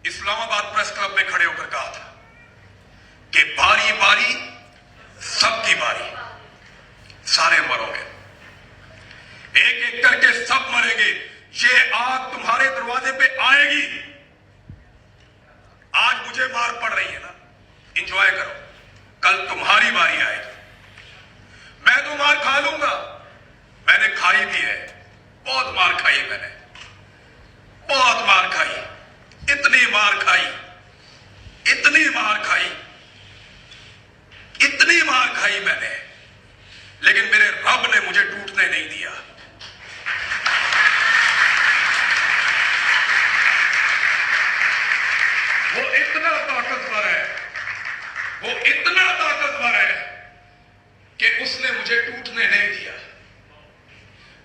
Islamabad press club में खड़े होकर कहा था कि बारी बारी सबकी बारी, सारे मरोगे, एक एक करके सब मरेंगे, ये आग तुम्हारे दरवाजे पे आएगी। आज मुझे मार पड़ रही है ना, एंजॉय करो, कल तुम्हारी बारी आएगी। मैं तो मार खा लूंगा, मैंने खाई भी है, बहुत मार खाई मैंने, बहुत मार खाई, इतनी मार खाई, इतनी मार खाई, इतनी मार खाई मैंने, लेकिन मेरे रब ने मुझे टूटने नहीं दिया। वो इतना ताकतवर है, वो इतना ताकतवर है कि उसने मुझे टूटने नहीं दिया।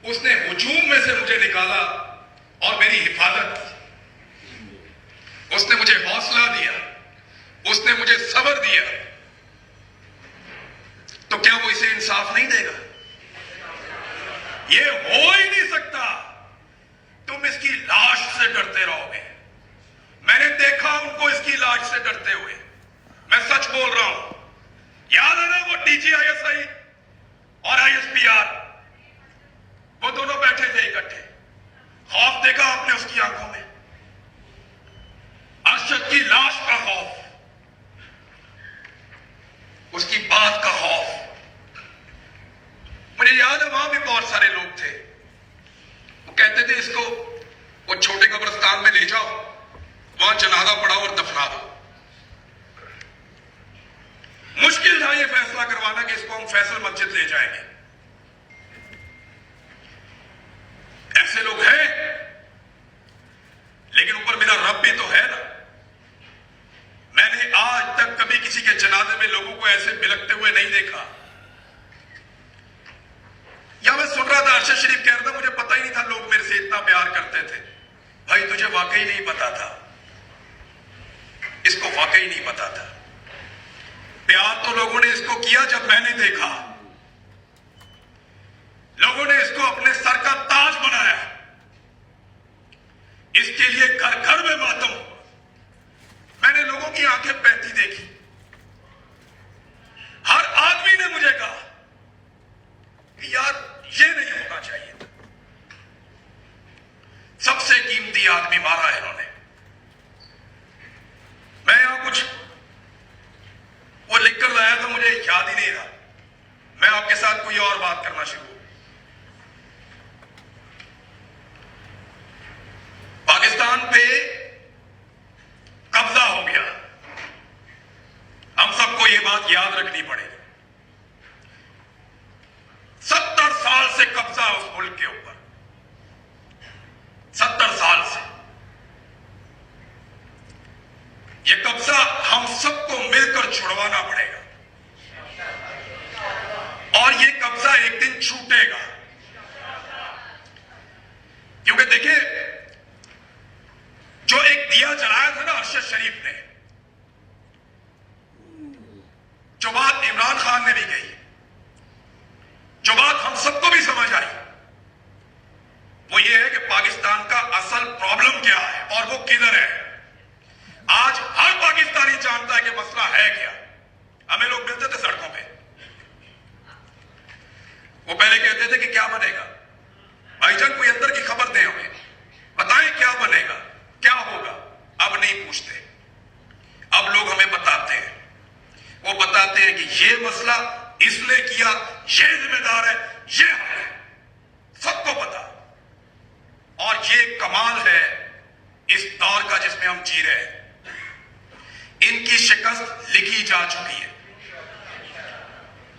उसने हुजूम में से मुझे निकाला और मेरी हिफाजत की। उसने मुझे हौसला दिया, उसने मुझे सब्र दिया। तो क्या वो इसे इंसाफ नहीं देगा? ये हो ही नहीं सकता। तुम इसकी लाश से डरते रहोगे। मैंने देखा उनको इसकी लाश से डरते हुए, मैं सच बोल रहा हूं। याद है ना वो DGISI और ISPR, वो दोनों बैठे थे इकट्ठे। खौफ देखा आपने उसकी आंखों में, अरशद की लाश का खौफ, उसकी बात का खौफ। मुझे याद है वहां भी बहुत सारे लोग थे, वो कहते थे इसको वो छोटे कब्रिस्तान में ले जाओ, वहां जनाजा पढ़ाओ और दफना दो। मुश्किल था ये फैसला करवाना कि इसको हम फैसल मस्जिद ले जाएंगे। ऐसे लोग हैं, लेकिन ऊपर मेरा रब भी तो है ना। मैंने आज तक कभी किसी के जनाजे में लोगों को ऐसे बिलकते हुए नहीं देखा। या मैं सुन रहा था, अरशद शरीफ कह रहा था मुझे पता ही नहीं था लोग मेरे से इतना प्यार करते थे। भाई तुझे वाकई नहीं पता था, इसको वाकई नहीं पता था। प्यार तो लोगों ने इसको किया जब मैंने देखा। लोगों ने इसको अपने सर का ताज बनाया, इसके लिए घर घर में मातम हुआ। मैंने लोगों की आंखें बहती देखी। हर आदमी ने मुझे कहा कि यार ये नहीं होना चाहिए था। सबसे कीमती आदमी मारा है इन्होंने। मैं यहां कुछ वो लिखकर लाया था, मुझे याद ही नहीं रहा। मैं आपके साथ कोई और बात करना शुरू। पाकिस्तान पे कब्जा हो गया, हम सबको ये बात याद रखनी पड़ेगी। 70 साल से कब्जा है उस मुल्क के ऊपर, 70 साल से। ये कब्जा हम सबको मिलकर छुड़वाना पड़ेगा, और ये कब्जा एक दिन छूटेगा। क्योंकि देखिए, जो एक दिया जलाया था ना अरशद शरीफ ने, जो बात इमरान खान ने भी कही, जो बात हम सबको भी समझ आई, वो ये है कि पाकिस्तान का असल प्रॉब्लम क्या है और वो किधर है। आज हर पाकिस्तानी जानता है कि मसला है क्या। हमें लोग मिलते थे सड़कों पे, वो पहले कहते थे कि क्या बनेगा भाईजान, कोई अंदर की खबर दें, हमें बताएं क्या बनेगा, क्या होगा। अब नहीं पूछते, अब लोग हमें बताते हैं। वो बताते हैं कि ये मसला इसने किया, ये जिम्मेदार है, ये हम है, सबको पता। और ये कमाल है इस दौर का जिसमें हम जी रहे हैं। इनकी शिकस्त लिखी जा चुकी है।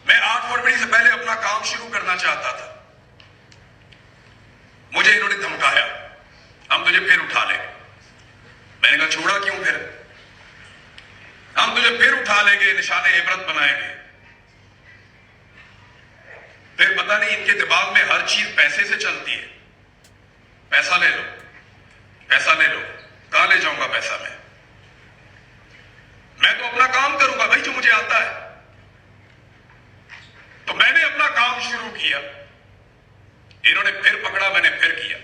मैं 8 फरवरी से पहले अपना काम शुरू करना चाहता था, मुझे इन्होंने धमकाया, हम तुझे फिर उठा लेंगे। मैंने कहा छोड़ा क्यों, फिर हम तुझे फिर उठा लेंगे, निशाने इबरत बनाएंगे। फिर पता नहीं इनके दिमाग में हर चीज पैसे से चलती है। पैसा ले लो, पैसा ले लो, कहां ले जाऊंगा पैसा मैं तो अपना काम करूंगा भाई, जो मुझे आता है। तो मैंने अपना काम शुरू किया, इन्होंने फिर पकड़ा, मैंने फिर किया,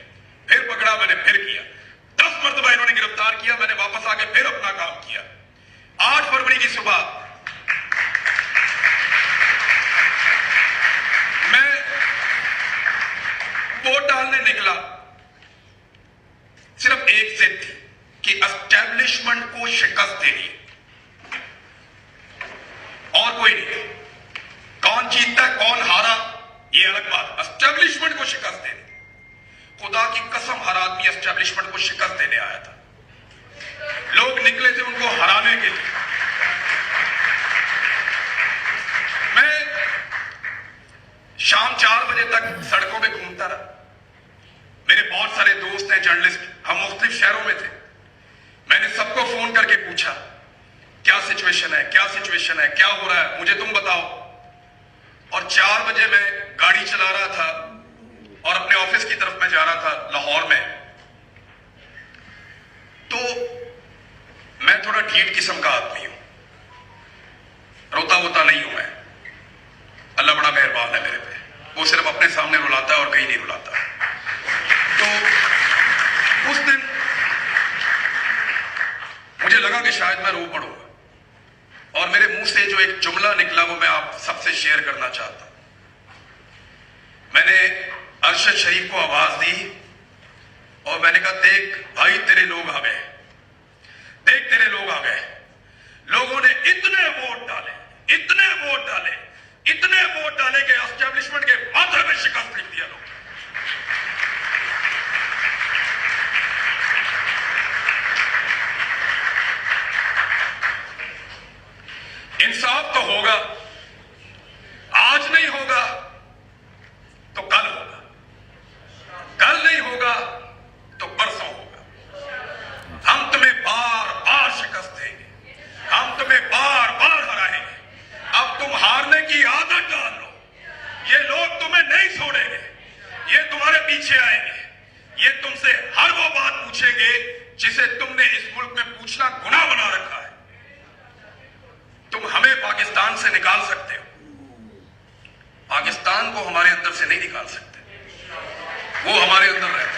फिर पकड़ा, मैंने फिर किया। 10 मरतबा इन्होंने गिरफ्तार नमस्कार किया, मैंने वापस आके फिर अपना काम किया। 8 फरवरी की सुबह मैं वोट डालने निकला, सिर्फ एक जिद थी कि एस्टेब्लिशमेंट को शिकस्त देनी, और कोई नहीं। कौन जीतता कौन हारा ये अलग बात, एस्टेब्लिशमेंट को शिकस्त देनी। खुदा की कसम, हर आदमी एस्टेब्लिशमेंट को शिकस्त देने आया था। लोग निकले थे उनको हराने के लिए। मैं शाम 4 बजे तक सड़कों में घूमता रहा। मेरे बहुत सारे दोस्त हैं जर्नलिस्ट, हम मुख्तलिफ शहरों में थे। मैंने सबको फोन करके पूछा क्या सिचुएशन है, क्या सिचुएशन है, क्या हो रहा है, मुझे तुम बताओ। और 4 बजे मैं गाड़ी चला रहा था और अपने ऑफिस की तरफ मैं जा रहा था लाहौर में। तो मैं थोड़ा ढीठ किस्म का आदमी हूं, रोता वोता नहीं हूं मैं। अल्लाह बड़ा मेहरबान है मेरे पे, वो सिर्फ अपने सामने रुलाता है और कहीं नहीं रुलाता। तो उस दिन मुझे लगा कि शायद मैं रो पड़ूंगा, और मेरे मुंह से जो एक जुमला निकला वो मैं आप सबसे शेयर करना चाहता हूं। मैंने अरशद शरीफ को आवाज दी और मैंने कहा, देख भाई तेरे लोग आ गए, देख तेरे लोग आ गए। लोगों ने इतने वोट डाले, इतने वोट डाले, इतने वोट डाले कि एस्टेब्लिशमेंट के माथे में शिकस्त लिख दिया लोग। इंसाफ तो होगा, आज नहीं होगा तो कल होगा, कल नहीं होगा तो परसों होगा। हम तुम्हें बार बार शिकस्त देंगे, हम तुम्हें बार बार हराएंगे। अब तुम हारने की आदत डाल लो, ये लोग तुम्हें नहीं छोड़ेंगे, ये तुम्हारे पीछे आएंगे, ये तुमसे हर वो बात पूछेंगे जिसे तुमने इस मुल्क में पूछना गुनाह बना रखा है। तुम हमें पाकिस्तान से निकाल सकते हो, पाकिस्तान को हमारे अंदर से नहीं निकाल सकते, वो हमारे अंदर रहता है।